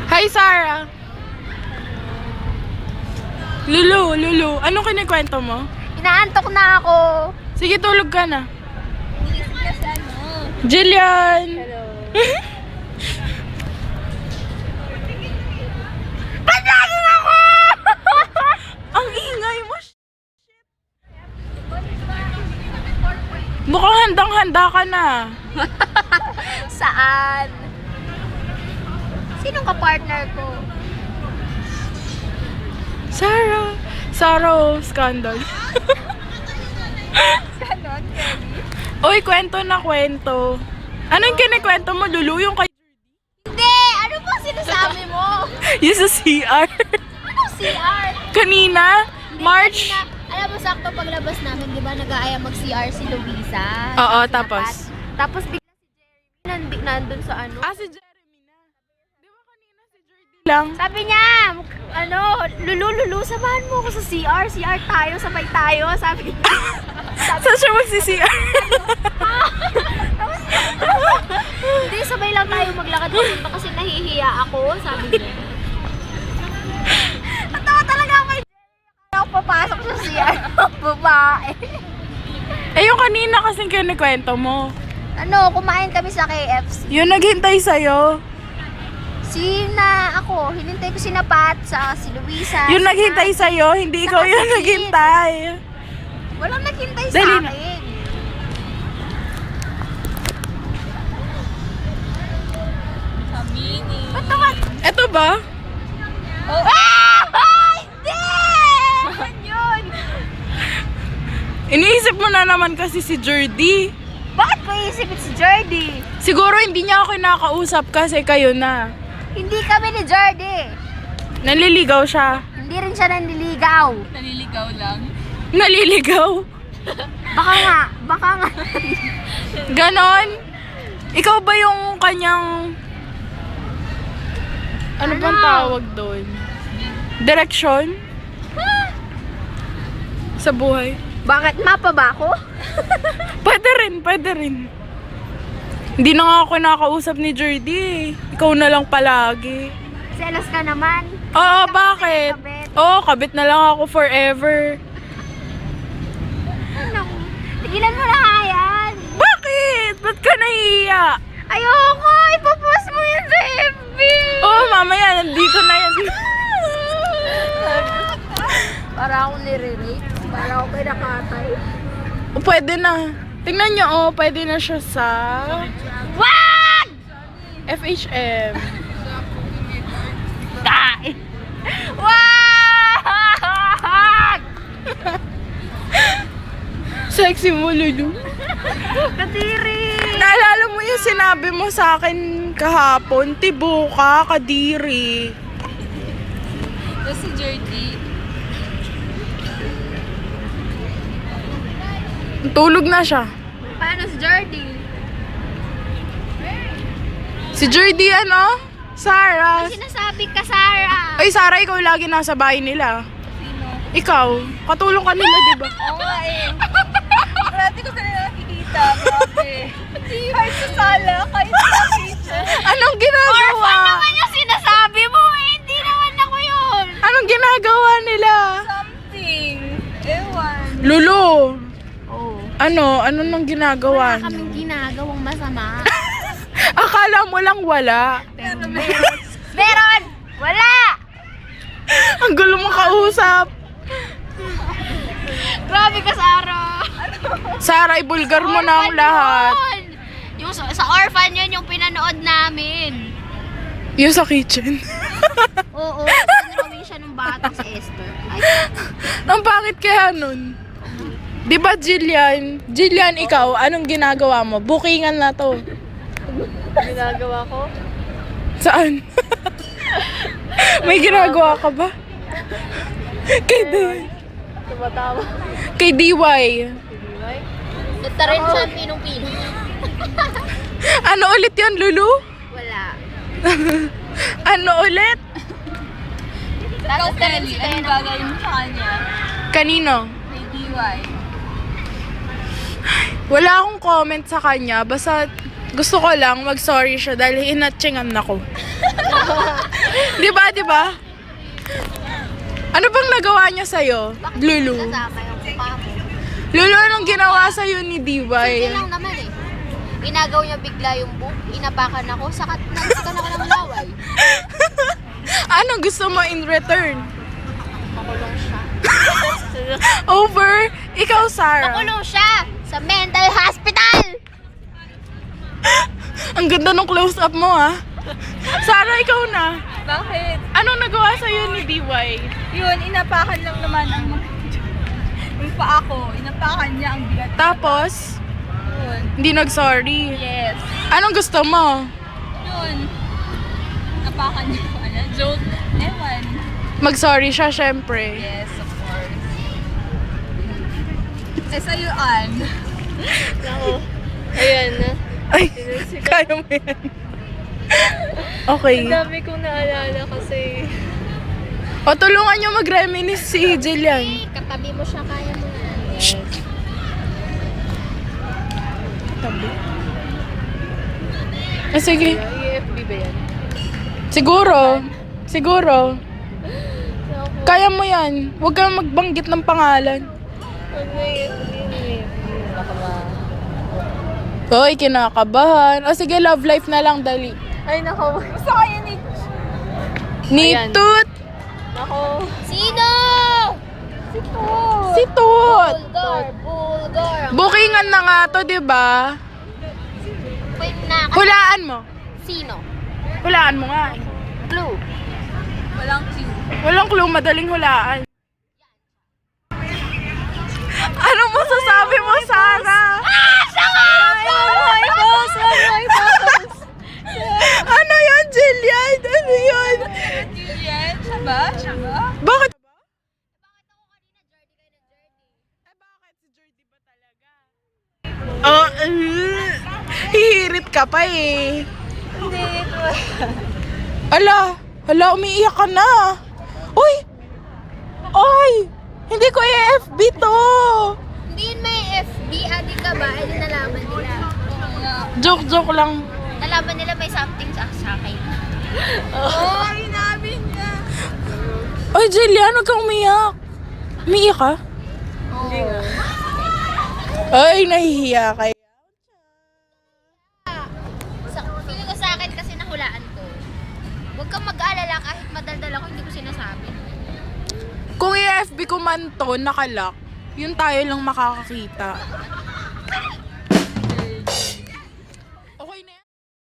Hi, Sarah. Lulu, anong kinikwento mo? Inaantok na ako. Sige, tulog ka na. Iniisip ka sa ano? Jillian! Hello. Ba't lagi ako? Ang ingay mo. Mukhang handang-handa ka na. Saan? Sinong ka-partner ko? Sarah, scandal. Ganon, Kelly? Uy, kwento na kwento. Anong kinikwento mo, Lulu? Yung kay... Hindi! Ano po sinasabi mo? Yung sa CR. Ano CR? Kanina? March? Alam mo, sakto paglabas namin, di ba, nag-aaya mag-CR si Luisa? Oo, Si tapos? Napat. Tapos bigla si Jeremy nandun sa ano. Si Jeremy na. Di ba kanina si Jordy lang? Sabi niya, Lulu, samahan mo ako sa CR. CR tayo, sabay tayo. Sabi niya. Saan siya magsi-CR? Hindi, sabay lang tayo maglakad papunta kasi nahihiya ako. Sabi niya. Natawa talaga ako kay Jeremy. Ako papasok sa CR. Babae. Yung kanina kasing kinikwento mo. Ano, kumain kami sa KFC. Yung naghintay sa'yo. Ako, hinintay ko si Napat, si Luisa. Yung naghintay sa'yo, hindi ikaw Saka yung si Jin. naghintay. Walang naghintay sa Dali na. akin. Kamini. Eto ba? Oh. Ah! Hindi! Yan yun! Iniisip mo na naman kasi si Jordy. Bakit ko iisipin si Jordy? Siguro hindi niya ako kinakausap kasi kayo na. Hindi kami ni Jordy. Naliligaw siya. Hindi rin siya nanliligaw. Naliligaw lang. Naliligaw? Baka nga. Ganon? Ikaw ba yung kanyang... Ano bang tawag doon? Direksyon? Sa buhay? Bakit? Mapa ba ako? Pwede rin. Hindi na nga ako nakausap ni Jordy eh. Ikaw na lang palagi. Selos ka naman. Oo, bakit? Kabit. Oo, kabit na lang ako forever. Ano? Tigilan mo na nga yan. Bakit? Ba't ka nahihiya? Ayoko! Ipopost mo yun sa FB! Oo, mamaya, nandito na yan. Para akong nire-rate. Para ako kay nakatay. O, pwede na. Tingnan niyo, pwede na siya sa Wag! FHM. Dai! Wag! Sexy mo, Lulu. Kadiri! Naalala mo yung sinabi mo sa akin kahapon, tibo ka, kadiri. Tapos si Jordy. Tulog na siya. Paano si Jordy? Si Jordy, ano? Sarah. Sinasabi ka, Sarah! Ay, Sarah, ikaw lagi nasa bahay nila. Sino? Ikaw, katulong ka nila, di ba? Oo nga eh. Parati ko sila nakikita. Grabe. Kahit sa sala, kahit sa kitchen. Anong ginagawa? Orphan naman yung sinasabi mo eh! Hindi naman ako yun! Anong ginagawa nila? Something. Ewan. Lulu, Oh. ano nang ginagawa Wala niyo? kaming ginagawang masama. Akala mo lang wala. Meron! Wala! Ang gulo mong kausap. Grabe ka, Sarah! Sarah, ibulgar mo na ang lahat. Yung sa orphan yun, yung pinanood namin. Yung sa kitchen. Oo, sinrawin siya ng bata si Esther. Ay, Ang pangit kaya nun. Di ba, Jillian? Jillian, ikaw, anong ginagawa mo? Bookingan na to. Ginagawa ko? Saan? May ginagawa ka ba? Tumatawa. Kay DY. nagtarin siya pinong-pino. Ano ulit yun, Lulu? Wala. Ano ulit? Ikaw, Kelly, anong gagawin mo sa kanya? Kanino? May DY. Wala akong comment sa kanya. Basta Gusto ko lang mag-sorry siya dahil hinatchingan ako. Di ba? Ano bang nagawa niya sa'yo, Lulu? Kasama yung mukha mo. Lulu, anong ginawa sa'yo ni Hindi Diway? lang naman eh. Inagaw niya bigla yung book, inapakan ako, sakat nagsikan ako ng laway. Anong gusto mo in return? Makulong siya. Over? Ikaw, Sarah. Makulong siya sa mental hospital! Ang ganda ng close-up mo, ah. Sarah, ikaw na. Bakit? Anong nagawa sa'yo ni Diway? Yun, inapakan lang naman ang yung paa ko. Inapakan niya ang bigat. Tapos, Yun. hindi nag-sorry. Yes. Anong gusto mo? Yun. Inapakan niya. Ano? Joke. Ewan. Mag-sorry siya, syempre. Yes, of course. Eh, sa'yo, Ann. Ako. Ayan na. Ay, kaya mo yan. Okay. Dami kong naalala kasi. O, tulungan niyo mag-reminisce si Jillian. Katabi mo siya, kaya mo na. Shh. Tabi. Ah, sige. EFB ba yan? Siguro. Kaya mo yan. Huwag kang magbanggit ng pangalan. Ano EFB? Baka ba? Hoy, kinakabahan. O sige, love life na lang, dali. Ay, nako. Gusto ko yun eh. Nitut! Nako. Sino? Si Tut! Bulgar. Bookingan na nga to, di ba? Wait na. Hulaan mo. Sino? Hulaan mo nga. Clue. Walang cue. Walang clue, madaling hulaan. Ano masasabi mo, Sarah? My boss! My boss! Ano yun, Jillian? Ano yun? Julian? Siya ba? Siya ba? Bakit? Oh, hihirit ka pa eh. Hindi. Hala, umiiyak ka na. Uy! Oy! Hindi ko i-FB to. Hindi yun may FB. Adi ka ba? Edi nalaman nila. Joke lang. Nalaman nila may something sa akin. Oh, inamin niya. Oy, Jillian, huwag kang umiyak. Umiiyak ka? Oo. Ay, nahihiya kayo. Feeling ko sa akin kasi nahulaan ko. Huwag kang mag-aalala kahit madaldal ako, hindi ko sinasabi. Kung i-FB ko man to, nakalock, yun tayo lang makakakita.